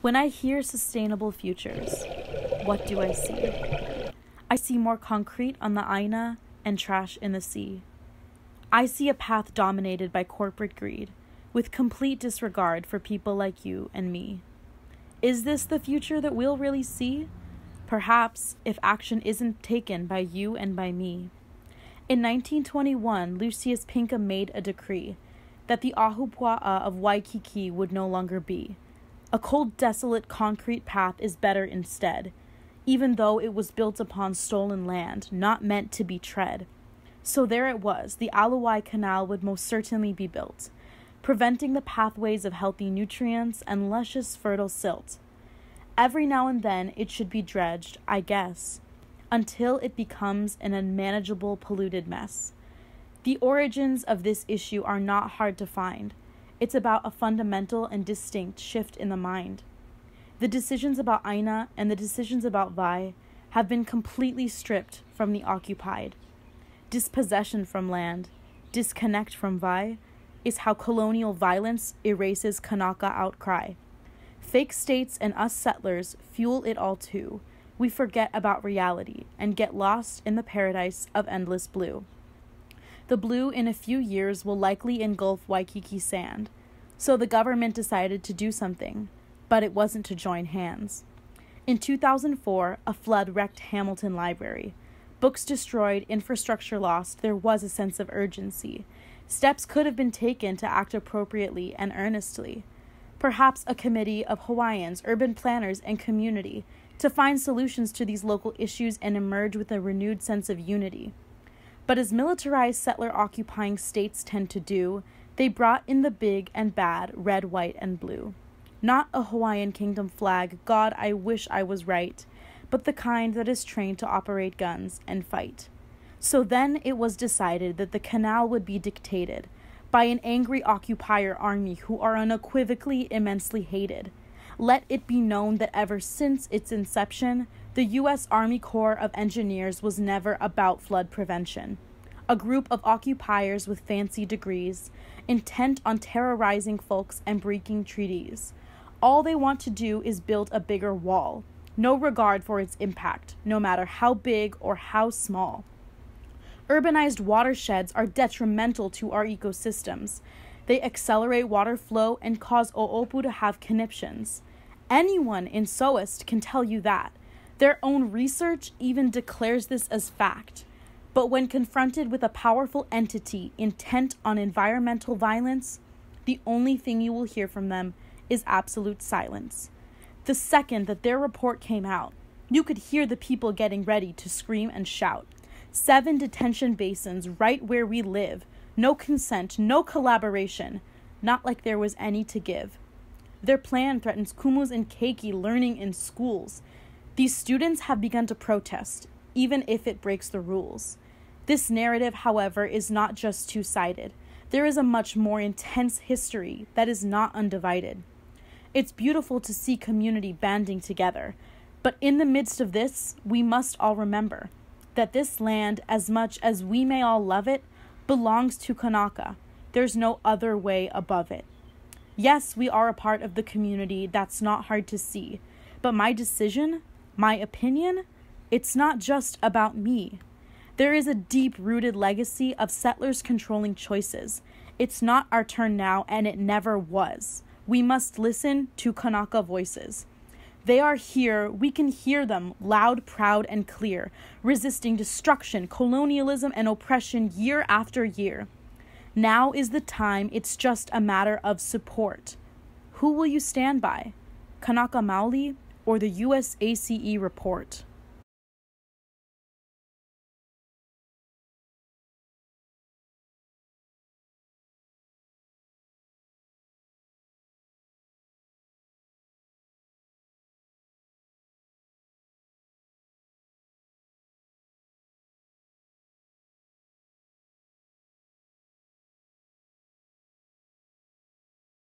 When I hear sustainable futures, what do I see? I see more concrete on the Aina and trash in the sea. I see a path dominated by corporate greed, with complete disregard for people like you and me. Is this the future that we'll really see? Perhaps, if action isn't taken by you and by me. In 1921, Lucius Pinkham made a decree that the Ahupua'a of Waikiki would no longer be. A cold, desolate concrete path is better instead, even though it was built upon stolen land, not meant to be tread. So there it was, the Alawai Canal would most certainly be built, preventing the pathways of healthy nutrients and luscious fertile silt. Every now and then it should be dredged, I guess, until it becomes an unmanageable polluted mess. The origins of this issue are not hard to find. It's about a fundamental and distinct shift in the mind. The decisions about Aina and the decisions about Vai have been completely stripped from the occupied. Dispossession from land, disconnect from Vai, is how colonial violence erases Kanaka outcry. Fake states and us settlers fuel it all too. We forget about reality and get lost in the paradise of endless blue. The blue in a few years will likely engulf Waikiki sand, so the government decided to do something, but it wasn't to join hands. In 2004, a flood wrecked Hamilton Library. Books destroyed, infrastructure lost, there was a sense of urgency. Steps could have been taken to act appropriately and earnestly. Perhaps a committee of Hawaiians, urban planners, and community to find solutions to these local issues and emerge with a renewed sense of unity. But as militarized settler-occupying states tend to do, they brought in the big and bad, red, white, and blue. Not a Hawaiian kingdom flag, God, I wish I was right, but the kind that is trained to operate guns and fight. So then it was decided that the canal would be dictated by an angry occupier army who are unequivocally immensely hated. Let it be known that ever since its inception, the U.S. Army Corps of Engineers was never about flood prevention. A group of occupiers with fancy degrees, intent on terrorizing folks and breaking treaties. All they want to do is build a bigger wall. No regard for its impact, no matter how big or how small. Urbanized watersheds are detrimental to our ecosystems. They accelerate water flow and cause o'opu to have conniptions. Anyone in SOAST can tell you that. Their own research even declares this as fact. But when confronted with a powerful entity intent on environmental violence, the only thing you will hear from them is absolute silence. The second that their report came out, you could hear the people getting ready to scream and shout. 7 detention basins right where we live. No consent, no collaboration. Not like there was any to give. Their plan threatens kumus and keiki learning in schools. These students have begun to protest, even if it breaks the rules. This narrative, however, is not just two-sided. There is a much more intense history that is not undivided. It's beautiful to see community banding together, but in the midst of this, we must all remember that this land, as much as we may all love it, belongs to Kanaka. There's no other way above it. Yes, we are a part of the community, that's not hard to see, but my decision, my opinion, it's not just about me. There is a deep-rooted legacy of settlers controlling choices. It's not our turn now, and it never was. We must listen to Kanaka voices. They are here, we can hear them, loud, proud, and clear, resisting destruction, colonialism, and oppression year after year. Now is the time, it's just a matter of support. Who will you stand by? Kanaka Maoli or the USACE report?